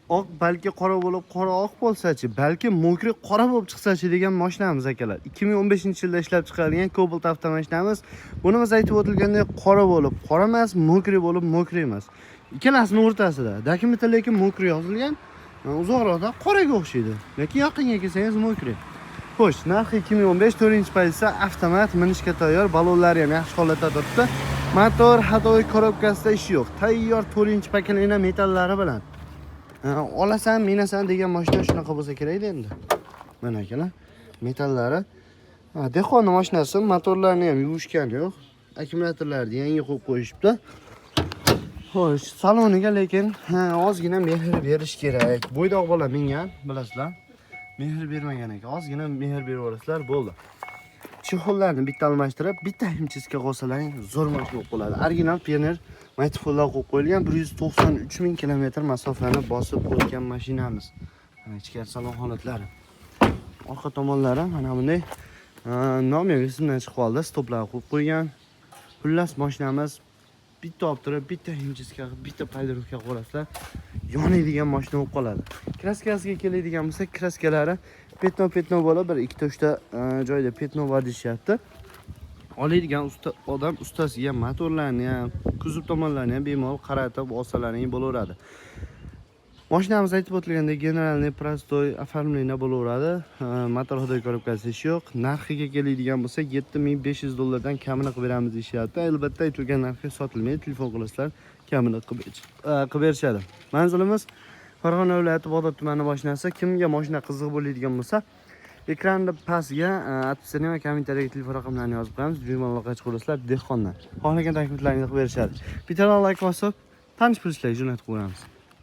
oq balki qora bo'lib, qora oq bo'lsa-chi, balki mokri qora bo'lib chiqsa-chi degan mashinamiz akalar. 2015-yilda ishlab chiqarilgan Cobalt avtomashinamiz. Buni biz aytib o'tilgandek qora bo'lib, qora emas, mokri bo'lib, mokri emas. Ikkalasining o'rtasida. Dokumentda lekin mokri yozilgan. Uzoqroqda qoraga o'xshaydi. Lekin yaqinga kelsangiz mokri. Xo'sh, narxi 2015 4-pozitsiya avtomat minishga tayyor, balonlari ham yaxshi holatda turibdi. Motor hadoy korobkasida ishi yo'q. Tayyor 4-pakalina metallari bilan. Olasan, minasan degan mashina shunaqa bo'lsa kerak endi. Mana akalar, metallari. Dehqon mashinasi, motorlarini ham yuvishgani yo'q. Akkumulyatorlarni yangi qo'yib qo'yishibdi. Xo'sh, saloniga lekin ozgina mehr berish kerak. Bo'ydoq bola mingan, bilasizlar. Mehr bermagan ekan. Ozgina mehr berib yuborasizlar, bo'ldi. Chexollarni bitta almashtirib, bitta himchiska qo'salaring zo'r mashina bo'ladi. Original Pioneer Matfollar qo'yib qo'yilgan 193 ming kilometr masofani bosib o'tgan mashinamiz. Mana ichkari salon holatlari. Orqa tomonlari mana bunday nom ham esimdan chiqib qoldi. Stoplarni qo'yib qo'ygan. Xullas mashinamiz bitta olib turib, bitta himchiska, bitta paydirovka qo'rasizlar. Yonadigan mashina bo'lib qoladi. Kraskasiga keladigan bo'lsa, kraskalari petno bo'lib, bir ikkita uchta joyda petno bor deyapti. Oladigan odam ustasiga motorlarni ham, kuzov tomonlarini ham bemalol qaratib olsalaring bo'laveradi. Mashinamiz aytib o'tilgandek generalniy prostoy оформление bo'laveradi. Motor hadoy korobkasi ishi yo'q. Narxiga keladigan bo'lsa, $7500 dan kamini qilib beramiz deyapti. Albatta aytilgan narxga sotilmaydi. Telefon qilasizlar, kamini qilib berishadi. Manzilimiz Farg'ona viloyati Bog'dod tumani mashinasi. Kimga mashina qiziq bo'ladigan bo'lsa, ekranda pastga atpsani va kommentariyga telefon raqamlarini yozib qo'yamiz. Bemalol chiqarsizlar dehqondan. Xohlagan takliflaringizni qilib berishadi. Bitta like bosib, tanish bilishlarga jo'natib qo'yamiz.